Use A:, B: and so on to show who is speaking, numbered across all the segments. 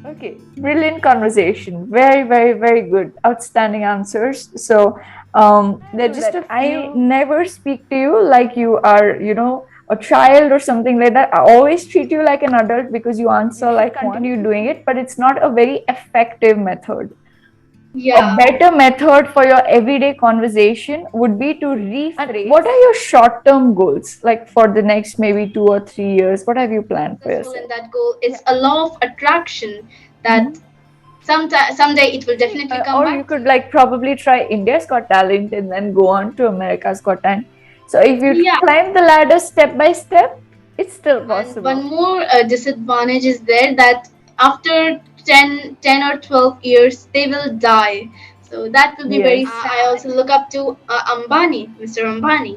A: Okay, brilliant conversation. Very, very, very good. Outstanding answers. So, there are just a I never speak to you like you are, a child or something like that. I always treat you like an adult because you answer like one. Continue doing it, but it's not a very effective method. A
B: Yeah.
A: better method for your everyday conversation would be to rephrase. And what are your short term goals, like for the next maybe 2 or 3 years? What have you planned for
B: Successful in
A: yourself?
B: that goal. It's a law of attraction that
A: Mhm.
B: someday it will definitely come
A: Or you
B: back to
A: could
B: you.
A: like probably try India's Got Talent and then go on to America's Got Talent. So if you
B: Yeah.
A: climb the ladder step by step, it's still
B: And one
A: possible.
B: more disadvantage is there that after 10 or 12 years, they will die. So that will be very
A: Yes.
B: sad. I also look up to Ambani, Mr. Ambani.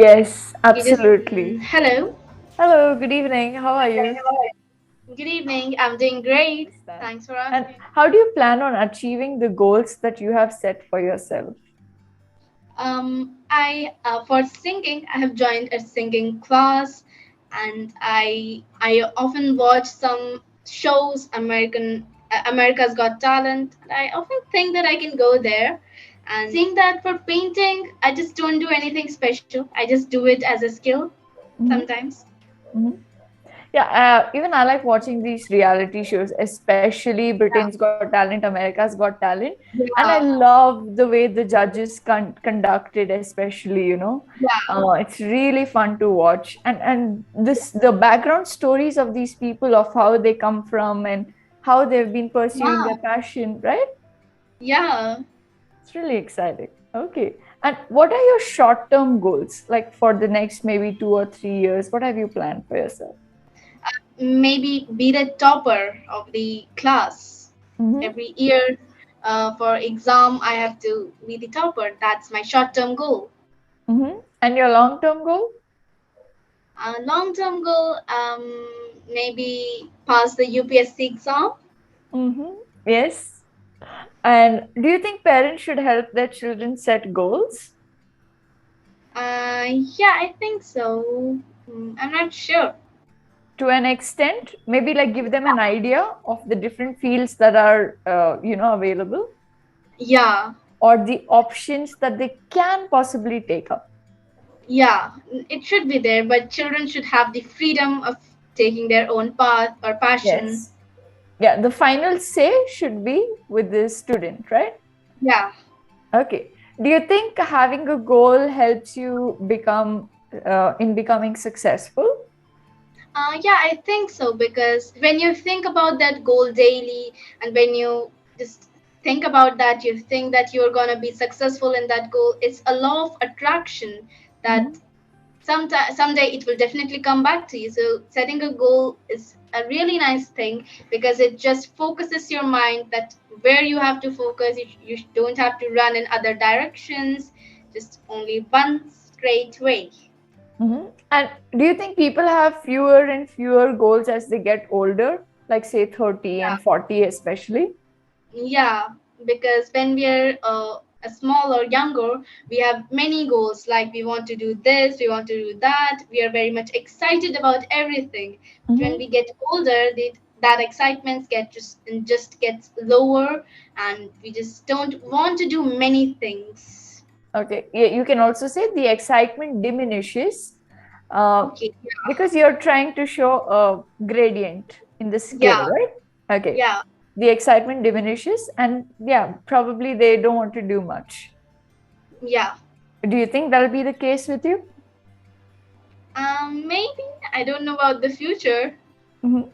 A: Yes,
B: He just,
A: absolutely.
B: hello.
A: Hello, good evening. How are you?
B: Good evening. I'm doing great.
A: Understand.
B: Thanks for
A: And
B: asking.
A: how do you plan on achieving the goals that you have set for yourself?
B: I for singing, I have joined a singing class, and I often watch some shows, America's Got Talent. And I often think that I can go there. And seeing that for painting, I just don't do anything special. I just do it as a skill
A: Mhm,
B: sometimes.
A: mhm. Yeah, even I like watching these reality shows, especially Britain's Got Talent, America's Got Talent. And I
B: Yeah,
A: love the way the judges conducted, especially,
B: yeah,
A: it's really fun to watch. And the background stories of these people, of how they come from and how they've been pursuing
B: yeah,
A: their passion, right?
B: yeah.
A: It's really exciting. Okay. And what are your short-term goals, like for the next maybe 2 or 3 years? What have you planned for yourself?
B: Maybe be the topper of the class
A: Mm-hmm.
B: every year. For exam, I have to be the topper. That's my short-term goal.
A: Mm-hmm. And your long-term goal?
B: Long-term goal, maybe pass the UPSC exam.
A: Mm-hmm. Yes. And do you think parents should help their children set goals?
B: Yeah, I think so. I'm not sure.
A: To an extent, maybe like give them an idea of the different fields that are, available,
B: Yeah,
A: or the options that they can possibly take up.
B: yeah, it should be there, but children should have the freedom of taking their own path or passion.
A: Yes. Yeah, the final say should be with the student, right?
B: Yeah.
A: Okay. Do you think having a goal helps you in becoming successful?
B: Yeah, I think so because when you think about that goal daily and when you just think about that, you think that you're going to be successful in that goal. It's a law of attraction that
A: Mhm.
B: someday it will definitely come back to you. So setting a goal is a really nice thing because it just focuses your mind that where you have to focus, you don't have to run in other directions, just only one straight way.
A: Mhm. And do you think people have fewer and fewer goals as they get older, like say 30 and 40 especially?
B: Yeah, because when we're a small or younger, we have many goals. Like we want to do this, we want to do that. We are very much excited about everything. But when
A: Mhm.
B: we get older, that excitement just gets lower, and we just don't want to do many things.
A: Okay, yeah, you can also say the excitement diminishes uh,
B: Okay.
A: because you're trying to show a gradient in the scale,
B: Yeah.
A: right? Okay,
B: Yeah.
A: the excitement diminishes, and yeah, probably they don't want to do much.
B: Yeah.
A: Do you think that'll be the case with you?
B: Maybe I don't know about the future.
A: Mhm.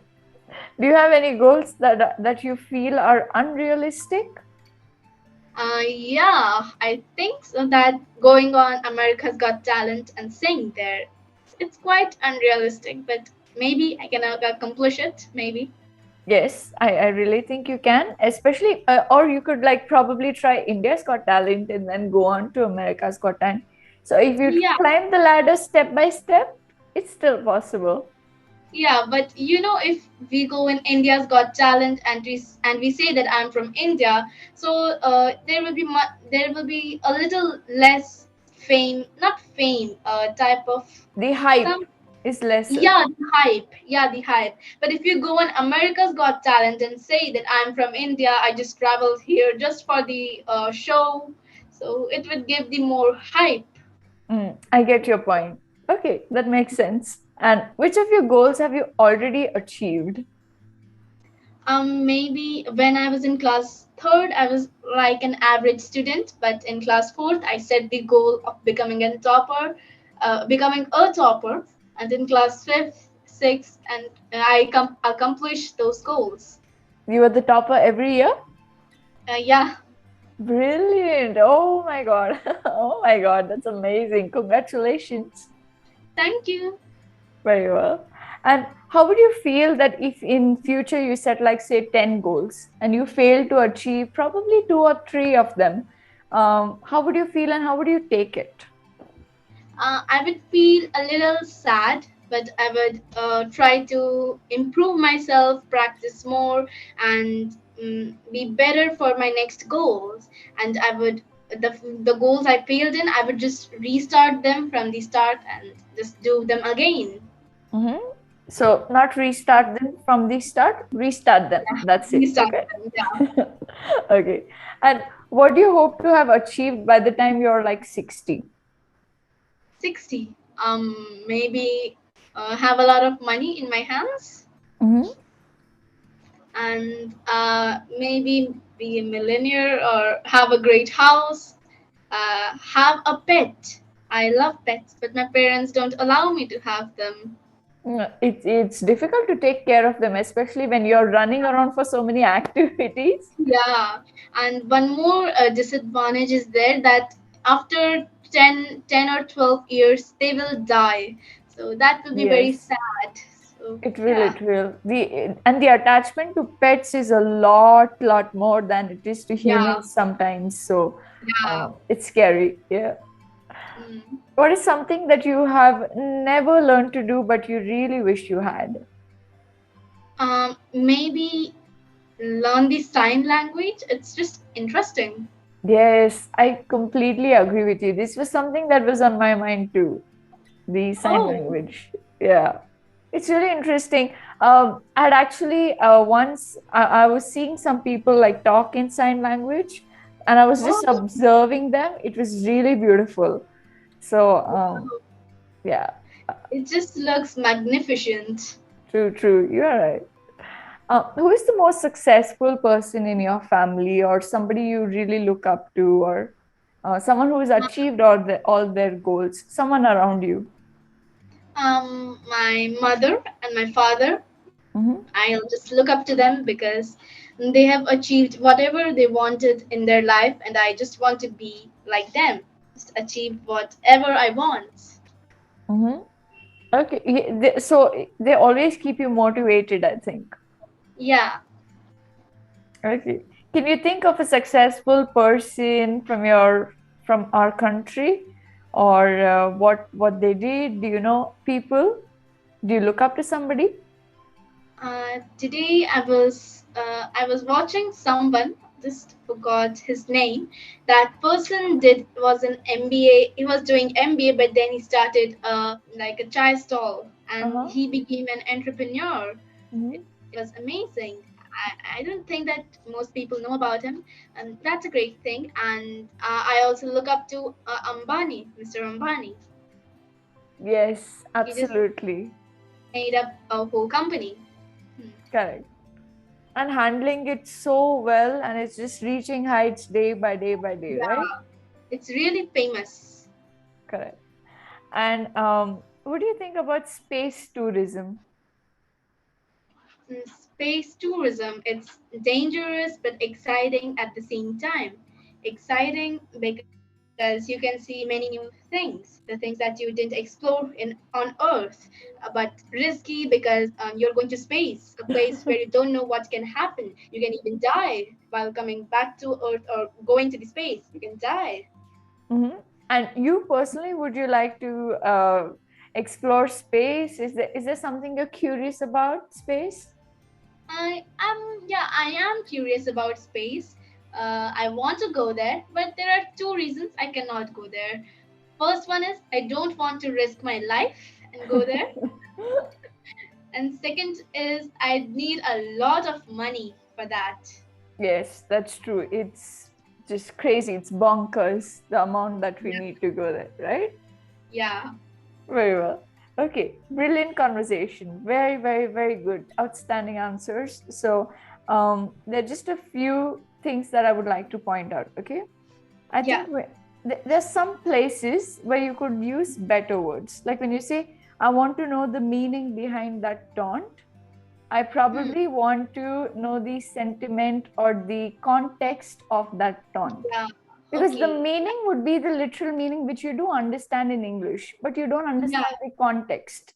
A: Do you have any goals that you feel are unrealistic?
B: Yeah, I think so that going on America's Got Talent and sing there, it's quite unrealistic, but maybe I can accomplish it. Maybe.
A: Yes, I really think you can, especially, or you could like probably try India's Got Talent and then go on to America's Got Talent. So if you
B: Yeah,
A: climb the ladder step by step, it's still possible.
B: yeah, but if we go in India's Got Talent and we say that I'm from India, so there will be a little less fame, not fame, type of
A: The
B: some
A: hype. is lesser.
B: Yeah, the hype. Yeah, the hype. But if you go on America's Got Talent and say that I'm from India, I just traveled here just for the show, so it would give the more hype.
A: I get your point. Okay, that makes sense. And which of your goals have you already achieved?
B: Maybe when I was in class third, I was like an average student, but in class fourth, I set the goal of becoming a topper, and in class fifth, sixth, and accomplished those goals.
A: You were the topper every year?
B: Yeah,
A: Brilliant. Oh my God. Oh my God. That's amazing. Congratulations.
B: thank you.
A: Very well. And how would you feel that if in future you set like say 10 goals and you fail to achieve probably two or three of them? How would you feel and how would you take it?
B: I would feel a little sad, but I would try to improve myself, practice more, and be better for my next goals. And I would the goals I failed in, I would just restart them from the start and just do them again.
A: Mhm. So, not restart them from the start, restart them.
B: Yeah,
A: That's it.
B: restart
A: Okay.
B: them. Yeah,
A: Okay. And what do you hope to have achieved by the time you're like 60?
B: 60. Maybe have a lot of money in my hands
A: Mm-hmm.
B: and maybe be a millionaire or have a great house, have a pet. I love pets, but my parents don't allow me to have them.
A: It's difficult to take care of them, especially when you're running around for so many activities.
B: Yeah, and one more disadvantage is there that after 10 or 12 years, they will die. So that will be very
A: Yes,
B: sad. So,
A: it will.
B: yeah.
A: It will. The attachment to pets is a lot more than it is to
B: Yeah,
A: humans sometimes. So,
B: yeah.
A: it's scary. Yeah.
B: Mm.
A: What is something that you have never learned to do but you really wish you had?
B: Maybe learn the sign language. It's just interesting.
A: Yes, I completely agree with you. This was something that was on my mind too. The sign
B: Oh,
A: language. Yeah, it's really interesting. I'd actually once I was seeing some people like talk in sign language, and I was just
B: oh,
A: observing them. It was really beautiful. So
B: wow.
A: yeah,
B: It just looks magnificent.
A: true. You're right. Who is the most successful person in your family, or somebody you really look up to, or someone who has achieved all their goals? Someone around you.
B: My mother and my father,
A: Hmm.
B: I'll just look up to them because they have achieved whatever they wanted in their life, and I just want to be like them, just achieve whatever I want.
A: Hmm. Okay, so they always keep you motivated, I think.
B: Yeah.
A: Okay, can you think of a successful person from our country, or what they did? Do you know people? Do you look up to somebody?
B: Today I was watching someone, just forgot his name. That person did was an MBA. He was doing MBA, but then he started like a chai stall, and
A: Uh-huh.
B: he became an entrepreneur.
A: Hmm.
B: It was amazing. I don't think that most people know about him, and that's a great thing. And I also look up to Ambani, Mr. Ambani.
A: Yes,
B: He just
A: absolutely.
B: made up a whole company. Hmm.
A: Correct. And handling it so well, and it's just reaching heights day by day by day, right?
B: Yeah, it's really famous.
A: Correct. And what do you think about space tourism?
B: Space tourism, it's dangerous but exciting at the same time. Exciting because you can see many new things, the things that you didn't explore in on Earth, but risky because you're going to space, a place where you don't know what can happen. You can even die while coming back to Earth or going to the space. You can die.
A: Hmm. And you personally, would you like to explore space? Is there something you're curious about space?
B: I am curious about space. I want to go there, but there are two reasons I cannot go there. First one is I don't want to risk my life, and go there. And second is I need a lot of money for that.
A: Yes, that's true. It's just crazy. It's bonkers the amount that we
B: Yeah.
A: need to go there, right?
B: Yeah.
A: Very well. Okay, brilliant conversation. Very, very, very good. Outstanding answers. So, there are just a few things that I would like to point out. Okay, I
B: Yeah.
A: think there's some places where you could use better words. Like when you say, "I want to know the meaning behind that taunt," I
B: Hmm.
A: probably want to know the sentiment or the context of that taunt.
B: Yeah.
A: Because the
B: Okay.
A: meaning would be the literal meaning which you do understand in English, but you don't
B: Yeah.
A: understand the context,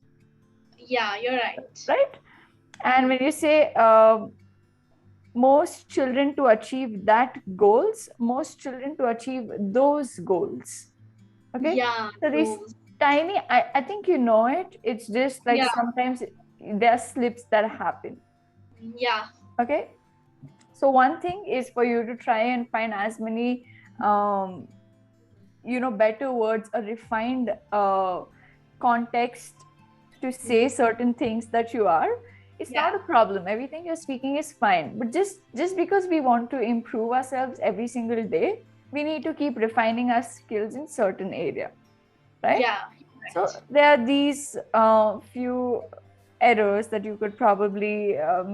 B: Yeah. You're right.
A: right? And
B: Hmm.
A: when you say most children to achieve that goals, most children to achieve those goals. Okay?
B: Yeah.
A: So these
B: Those.
A: tiny, I think you know it. It's just like
B: Yeah.
A: sometimes there are slips that happen.
B: Yeah.
A: Okay? So one thing is for you to try and find as many um, better words, a refined context to say certain things that you are. It's not
B: Yeah.
A: a problem. Everything you're speaking is fine, but just because we want to improve ourselves every single day, we need to keep refining our skills in certain area, right?
B: Yeah.
A: So
B: Right.
A: there are these few errors that you could probably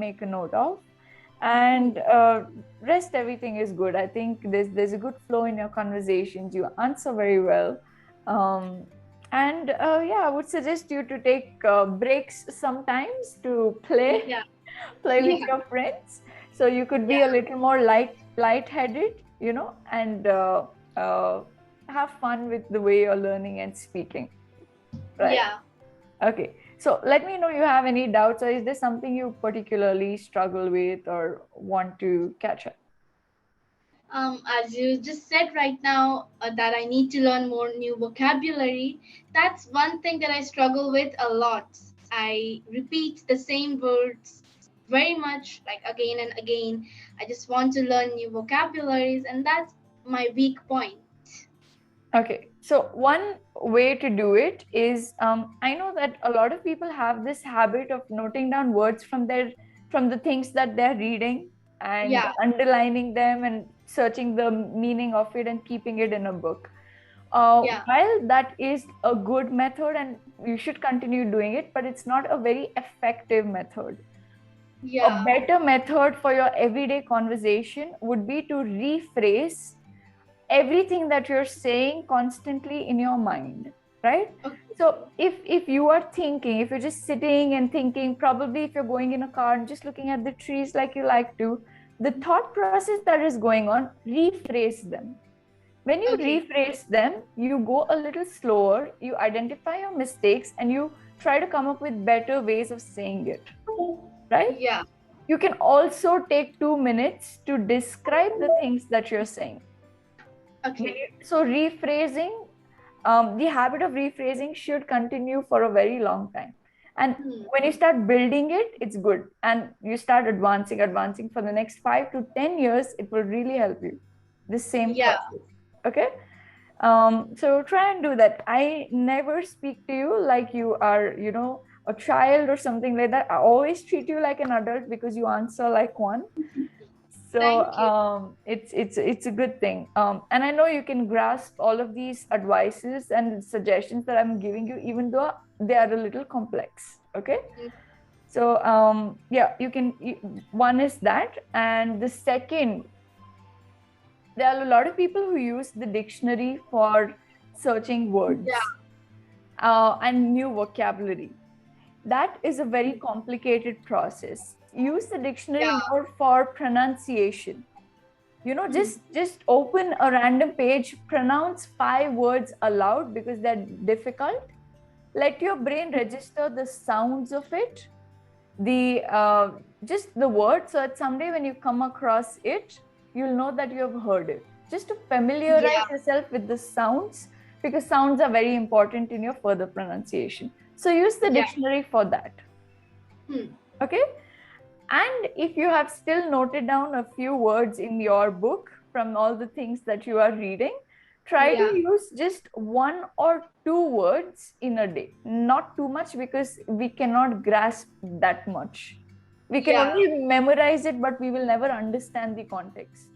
A: make a note of,
B: Hmm.
A: and rest everything is good. I think there's a good flow in your conversations. You answer very well, um, and yeah, I would suggest you to take breaks sometimes to play
B: Yeah.
A: play with
B: Yeah.
A: your friends, so you could be a
B: Yeah.
A: little more lightheaded, and uh, have fun with the way you're learning and speaking, right?
B: Yeah.
A: Okay, so let me know you have any doubts, or is there something you particularly struggle with or want to catch up?
B: As you just said right now, that I need to learn more new vocabulary. That's one thing that I struggle with a lot. I repeat the same words very much, like again and again. I just want to learn new vocabularies, and that's my weak point.
A: Okay, so one way to do it is, I know that a lot of people have this habit of noting down words from the things that they're reading and
B: Yeah,
A: underlining them and searching the meaning of it and keeping it in a book.
B: yeah,
A: While that is a good method and you should continue doing it, but it's not a very effective method. A
B: yeah.
A: better method for your everyday conversation would be to rephrase everything that you're saying constantly in your mind, right?
B: Okay.
A: So if you are thinking, if you're just sitting and thinking, probably if you're going in a car and just looking at the trees like you like to, the thought process that is going on, rephrase them. When you
B: Okay.
A: rephrase them, you go a little slower, you identify your mistakes, and you try to come up with better ways of saying it, right?
B: Yeah.
A: You can also take 2 minutes to describe the things that you're saying.
B: Okay.
A: So rephrasing, the habit of rephrasing should continue for a very long time. And
B: Hmm.
A: when you start building it, it's good. And you start advancing for the next 5 to 10 years, it will really help you. The same
B: Yeah.
A: process. Okay. So try and do that. I never speak to you like you are, a child or something like that. I always treat you like an adult because you answer like one. So
B: Thank you.
A: it's a good thing. And I know you can grasp all of these advices and suggestions that I'm giving you, even though they are a little complex. Okay.
B: Mm.
A: So yeah, one is that, and the second, there are a lot of people who use the dictionary for searching
B: Yeah.
A: words and new vocabulary. That is a very complicated process. Use the dictionary
B: Yeah.
A: more for pronunciation.
B: Hmm.
A: Just open a random page, pronounce 5 words aloud because they're difficult. Let your brain register the sounds of it, the just the word, so that someday when you come across it, you'll know that you have heard it. Just to
B: Yeah.
A: familiarize yourself with the sounds, because sounds are very important in your further pronunciation. So use the
B: Yeah.
A: dictionary for that.
B: Hmm.
A: Okay. And if you have still noted down a few words in your book from all the things that you are reading, try to
B: Yeah.
A: use just 1 or 2 words in a day, not too much, because we cannot grasp that much. We can
B: Yeah.
A: only memorize it, but we will never understand the context.